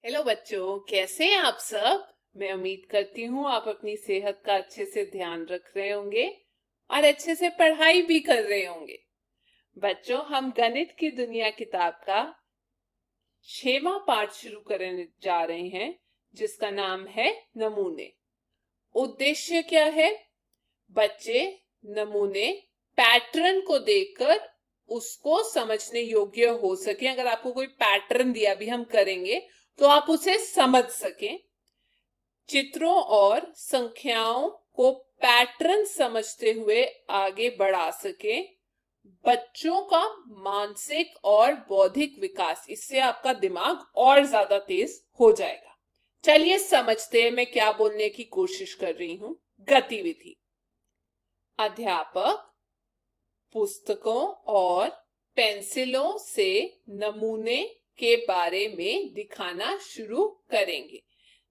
Hello बच्चों, कैसे हैं आप सब। मैं उम्मीद करती हूँ आप अपनी सेहत का अच्छे से ध्यान रख रहे होंगे और अच्छे से पढ़ाई भी कर रहे होंगे। बच्चों, हम गणित की दुनिया किताब का 6वां पाठ शुरू करने जा रहे हैं, जिसका नाम है नमूने। उद्देश्य क्या है? बच्चे नमूने पैटर्न को देखकर उसको समझने योग्य हो सके। अगर आपको कोई पैटर्न दिया भी हम करेंगे तो आप उसे समझ सकें। चित्रों और संख्याओं को पैटर्न समझते हुए आगे बढ़ा सके। बच्चों का मानसिक और बौद्धिक विकास, इससे आपका दिमाग और ज्यादा तेज हो जाएगा। चलिए समझते हैं मैं क्या बोलने की कोशिश कर रही हूं। गतिविधि: अध्यापक पुस्तकों और पेंसिलों से नमूने के बारे में दिखाना शुरू करेंगे।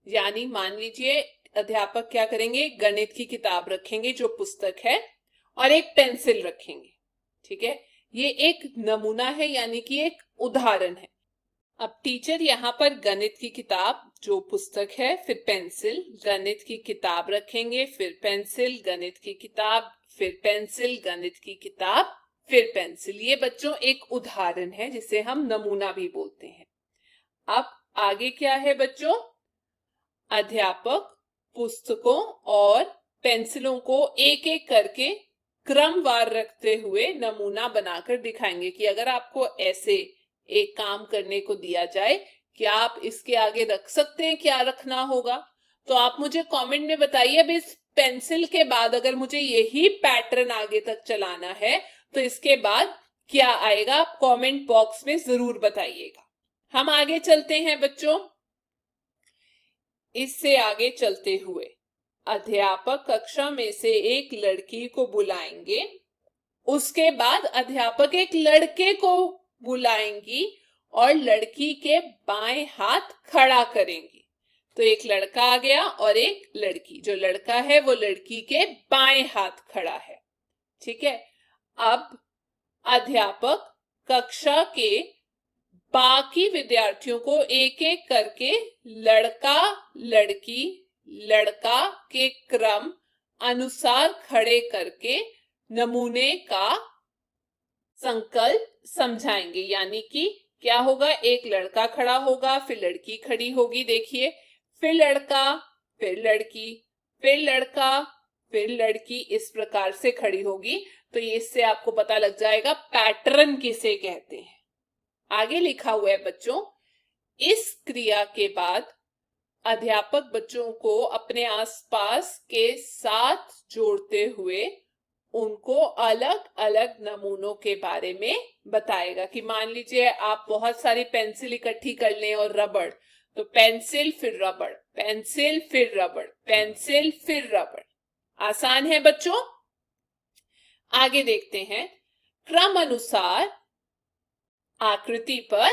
यानी मान लीजिए अध्यापक क्या करेंगे, गणित की किताब रखेंगे जो पुस्तक है, और एक पेंसिल रखेंगे। ठीक है, ये एक नमूना है, यानी कि एक उदाहरण है। अब टीचर यहाँ पर गणित की किताब जो पुस्तक है, फिर पेंसिल, गणित की किताब रखेंगे, फिर पेंसिल, गणित की किताब, फिर पेंसिल, गणित की किताब, फिर पेंसिल। ये बच्चों एक उदाहरण है जिसे हम नमूना भी बोलते हैं। अब आगे क्या है बच्चों? अध्यापक पुस्तकों और पेंसिलों को एक एक करके क्रमवार रखते हुए नमूना बनाकर दिखाएंगे कि अगर आपको ऐसे एक काम करने को दिया जाए, क्या आप इसके आगे रख सकते हैं, क्या रखना होगा? तो आप मुझे कमेंट में बताइए। अब इस पेंसिल के बाद अगर मुझे यही पैटर्न आगे तक चलाना है तो इसके बाद क्या आएगा, आप कमेंट बॉक्स में जरूर बताइएगा। हम आगे चलते हैं बच्चों। इससे आगे चलते हुए अध्यापक कक्षा में से एक लड़की को बुलाएंगे। उसके बाद अध्यापक एक लड़के को बुलाएंगी और लड़की के बाएं हाथ खड़ा करेंगी। तो एक लड़का आ गया और एक लड़की। जो लड़का है वो लड़की के बाएं हाथ खड़ा है। ठीक है, अब अध्यापक कक्षा के बाकी विद्यार्थियों को एक एक करके लड़का लड़की लड़का के क्रम अनुसार खड़े करके नमूने का संकल्प समझाएंगे। यानी कि क्या होगा, एक लड़का खड़ा होगा, फिर लड़की खड़ी होगी, देखिए, फिर लड़का, फिर लड़की, फिर लड़का, फिर लड़की, इस प्रकार से खड़ी होगी। तो इससे आपको पता लग जाएगा पैटर्न किसे कहते हैं। आगे लिखा हुआ है बच्चों, इस क्रिया के बाद अध्यापक बच्चों को अपने आसपास के साथ जोड़ते हुए उनको अलग अलग नमूनों के बारे में बताएगा। कि मान लीजिए आप बहुत सारी पेंसिल इकट्ठी कर लें और रबड़, तो पेंसिल फिर रबड़, पेंसिल फिर रबड़, पेंसिल फिर रबड़। आसान है बच्चों। आगे देखते हैं, क्रम अनुसार आकृति पर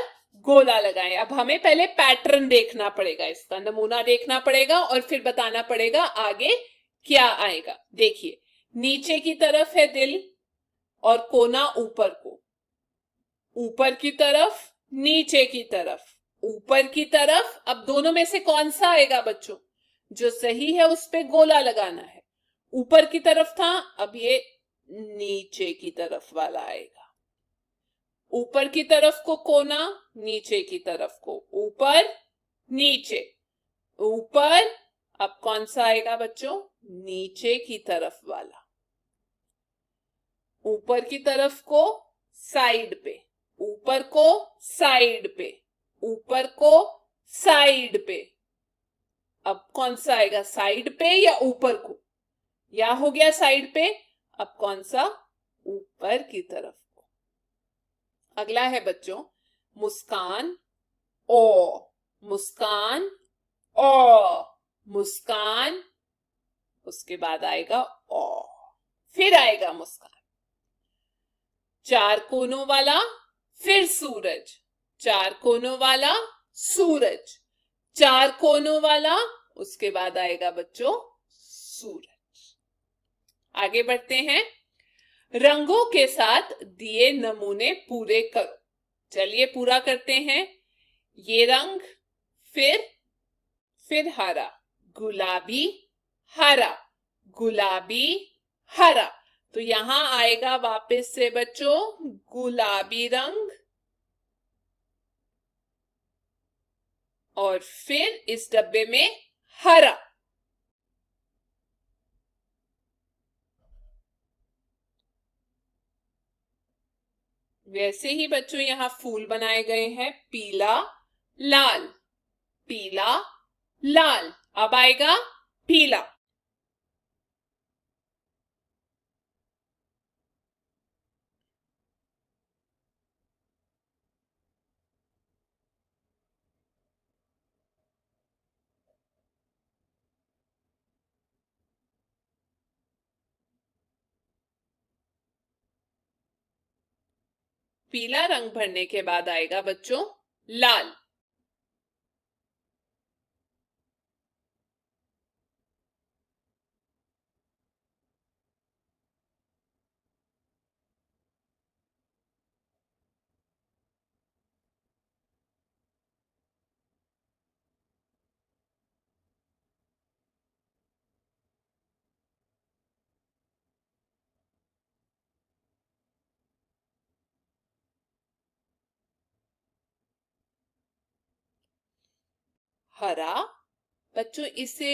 गोला लगाएं। अब हमें पहले पैटर्न देखना पड़ेगा, इसका नमूना देखना पड़ेगा और फिर बताना पड़ेगा आगे क्या आएगा। देखिए, नीचे की तरफ है दिल और कोना ऊपर को, ऊपर की तरफ, नीचे की तरफ, ऊपर की तरफ। अब दोनों में से कौन सा आएगा बच्चों? जो सही है उस पे गोला लगाना है। ऊपर की तरफ था, अब ये नीचे की तरफ वाला आएगा। ऊपर की तरफ को कोना, नीचे की तरफ को ऊपर, नीचे, ऊपर। अब कौन सा आएगा बच्चों? नीचे की तरफ वाला। ऊपर की तरफ को साइड पे, ऊपर को साइड पे, ऊपर को साइड पे। अब कौन सा आएगा, साइड पे या ऊपर को? या हो गया साइड पे। अब कौन सा? ऊपर की तरफ को। अगला है बच्चों, मुस्कान ओ, मुस्कान ओ, मुस्कान, उसके बाद आएगा ओ, फिर आएगा मुस्कान। चार कोनों वाला, फिर सूरज, चार कोनों वाला, सूरज, चार कोनों वाला, उसके बाद आएगा बच्चों सूरज। आगे बढ़ते हैं, रंगों के साथ दिए नमूने पूरे करो। चलिए पूरा करते हैं। ये रंग, फिर हरा, गुलाबी, हरा, गुलाबी, हरा। तो यहां आएगा वापस से बच्चों गुलाबी रंग, और फिर इस डब्बे में हरा। वैसे ही बच्चों यहां फूल बनाए गए हैं, पीला, लाल, पीला, लाल। अब आएगा पीला। पीला रंग भरने के बाद आएगा बच्चों लाल। हरा, बच्चों इसे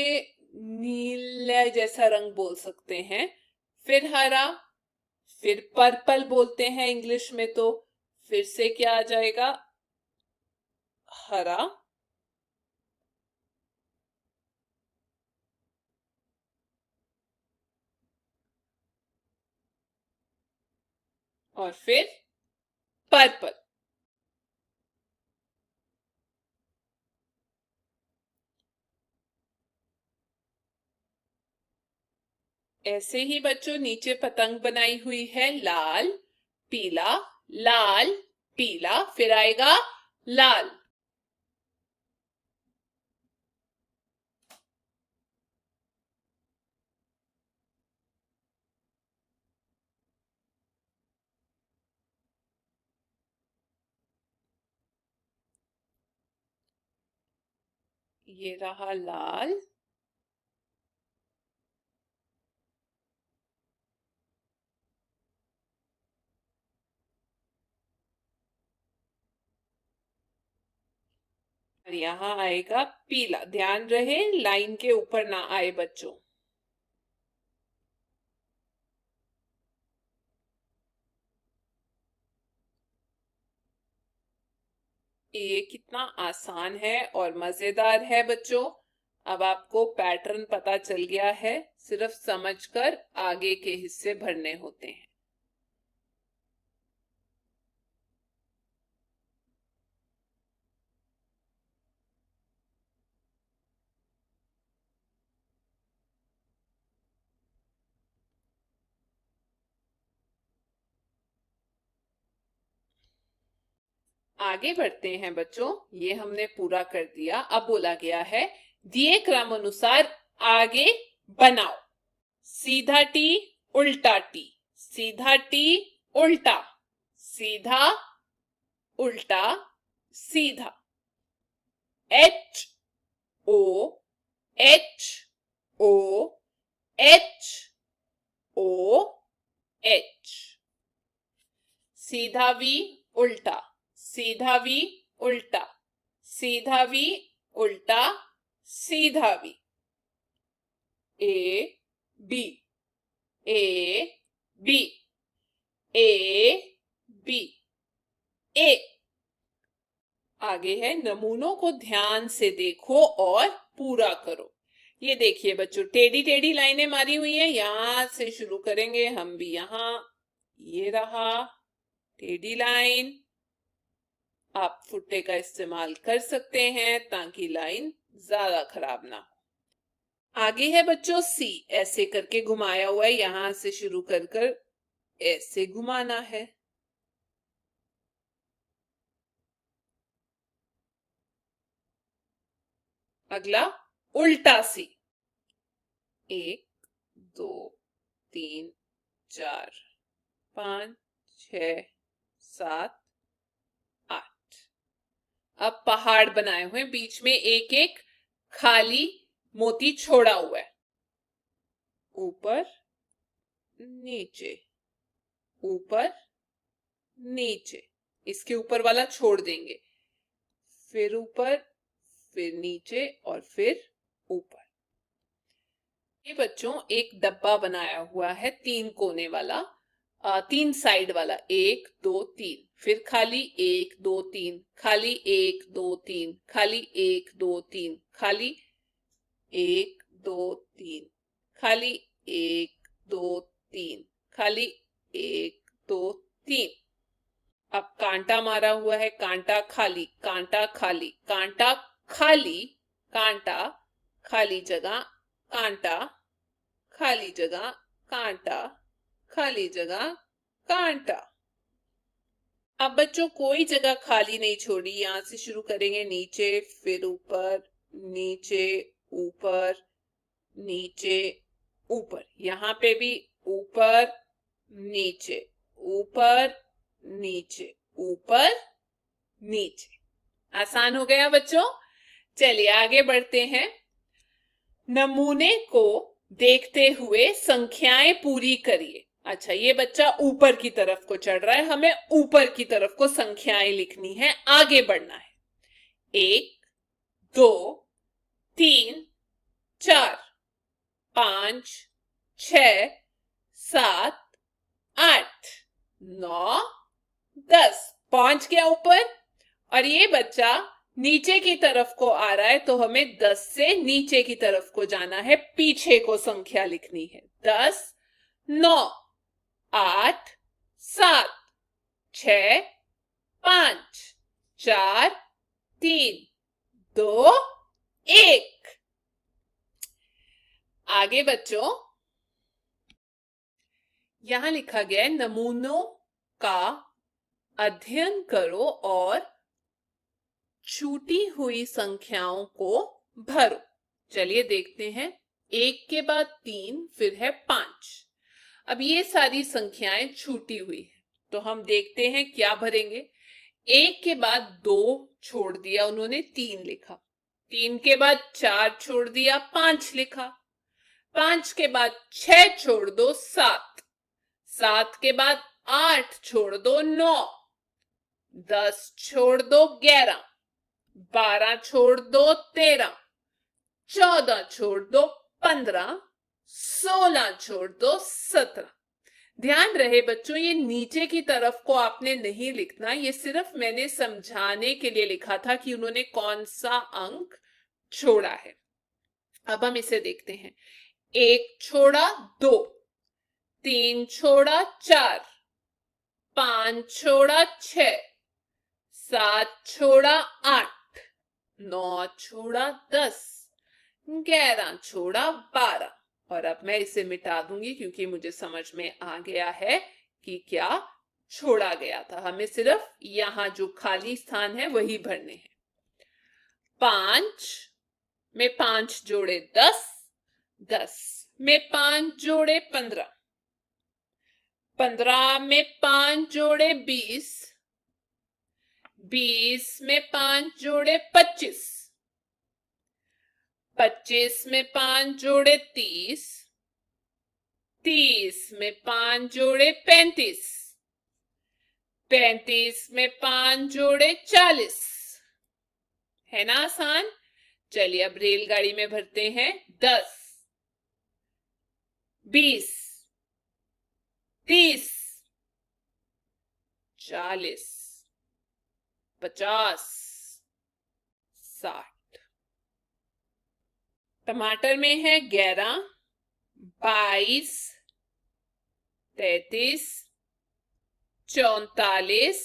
नीला जैसा रंग बोल सकते हैं। फिर हरा, फिर पर्पल बोलते हैं इंग्लिश में। तो फिर से क्या आ जाएगा, हरा, और फिर पर्पल। ऐसे ही बच्चों नीचे पतंग बनाई हुई है, लाल, पीला, लाल, पीला, फिर आएगा लाल। ये रहा लाल, और यहाँ आएगा पीला। ध्यान रहे लाइन के ऊपर ना आए बच्चों। ये कितना आसान है और मजेदार है बच्चों। अब आपको पैटर्न पता चल गया है, सिर्फ समझकर आगे के हिस्से भरने होते हैं। आगे बढ़ते हैं बच्चों। ये हमने पूरा कर दिया। अब बोला गया है दिए क्रम अनुसार आगे बनाओ। सीधा टी, उल्टा टी, सीधा टी, उल्टा, सीधा, उल्टा, सीधा। H O, H O, H O, H. सीधा वी, उल्टा, सीधा वी, उल्टा, सीधा वी, उल्टा, सीधा V. A B, A B, A B, A. आगे है नमूनों को ध्यान से देखो और पूरा करो। ये देखिए बच्चों टेढ़ी टेढ़ी लाइनें मारी हुई है, यहां से शुरू करेंगे हम भी। यहां ये रहा टेढ़ी लाइन। आप फुट्टे का इस्तेमाल कर सकते हैं ताकि लाइन ज्यादा खराब ना हो। आगे है बच्चों सी, ऐसे करके घुमाया हुआ है, यहां से शुरू कर कर ऐसे घुमाना है। अगला उल्टा सी, 1 2 3 4 5 6 7 8। अब पहाड़ बनाए हुए, बीच में एक एक खाली मोती छोड़ा हुआ है। ऊपर नीचे, ऊपर नीचे, इसके ऊपर वाला छोड़ देंगे, फिर ऊपर, फिर नीचे और फिर ऊपर। ये बच्चों एक डब्बा बनाया हुआ है 3 कोने वाला, 3 साइड वाला, 1 2 3, फिर खाली 1 2 3, खाली 1 2 3, खाली 1 2 3, खाली 1 2 3, खाली 1 2 3, खाली 1 2 3। अब कांटा मारा हुआ है, कांटा खाली, कांटा खाली, कांटा खाली, कांटा खाली जगह, कांटा खाली जगह, कांटा खाली जगह, कांटा। अब बच्चों कोई जगह खाली नहीं छोड़ी, यहां से शुरू करेंगे, नीचे फिर ऊपर, नीचे ऊपर, नीचे ऊपर, यहाँ पे भी ऊपर नीचे, ऊपर नीचे, ऊपर नीचे। आसान हो गया बच्चों। चलिए आगे बढ़ते हैं। नमूने को देखते हुए संख्याएं पूरी करिए। अच्छा, ये बच्चा ऊपर की तरफ को चढ़ रहा है, हमें ऊपर की तरफ को संख्याएं लिखनी है, आगे बढ़ना है। 1 2 3 4 5 6 7 8 9 10, पहुंच गया ऊपर। और ये बच्चा नीचे की तरफ को आ रहा है, तो हमें 10 से नीचे की तरफ को जाना है, पीछे को संख्या लिखनी है। 10 9 8 7 6 5 4 3 2 1। आगे बच्चों यहां लिखा गया है, नमूनों का अध्ययन करो और छूटी हुई संख्याओं को भरो। चलिए देखते हैं। 1 के बाद 3, फिर है 5। अब ये सारी संख्याएं छूटी हुई है, तो हम देखते हैं क्या भरेंगे। 1 के बाद 2 छोड़ दिया उन्होंने, 3 लिखा। 3 के बाद 4 छोड़ दिया, 5 लिखा। 5 के बाद 6 छोड़ दो, 7। 7 के बाद 8 छोड़ दो, 9। 10 छोड़ दो, 11। 12 छोड़ दो, 13। 14 छोड़ दो, 15। 16 छोड़ दो, 17। ध्यान रहे बच्चों, ये नीचे की तरफ को आपने नहीं लिखना, ये सिर्फ मैंने समझाने के लिए लिखा था कि उन्होंने कौन सा अंक छोड़ा है। अब हम इसे देखते हैं। 1 छोड़ा 2, 3 छोड़ा 4, 5 छोड़ा 6, 7 छोड़ा 8, 9 छोड़ा 10, 11 छोड़ा 12। और अब मैं इसे मिटा दूंगी क्योंकि मुझे समझ में आ गया है कि क्या छोड़ा गया था। हमें सिर्फ यहां जो खाली स्थान है वही भरने हैं। 5 में 5 जोड़े 10, 10 में 5 जोड़े 15, 15 में 5 जोड़े 20, 20 में 5 जोड़े 25, 25 में 5 जोड़े 30, 30 में 5 जोड़े 35, 35 में 5 जोड़े 40। है ना आसान? चलिए अब रेलगाड़ी में भरते हैं। 10, 20, 30, 40, 50, 60। टमाटर में है 11, 22, 33, 44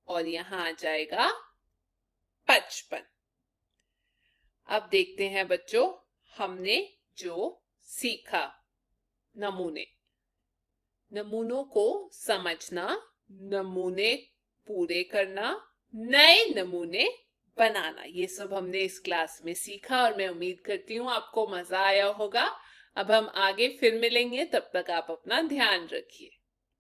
और यहां आ जाएगा 55। अब देखते हैं बच्चों हमने जो सीखा। नमूनों को समझना, नमूने पूरे करना, नए नमूने बनाना, ये सब हमने इस क्लास में सीखा और मैं उम्मीद करती हूँ आपको मजा आया होगा। अब हम आगे फिर मिलेंगे, तब तक आप अपना ध्यान रखिए।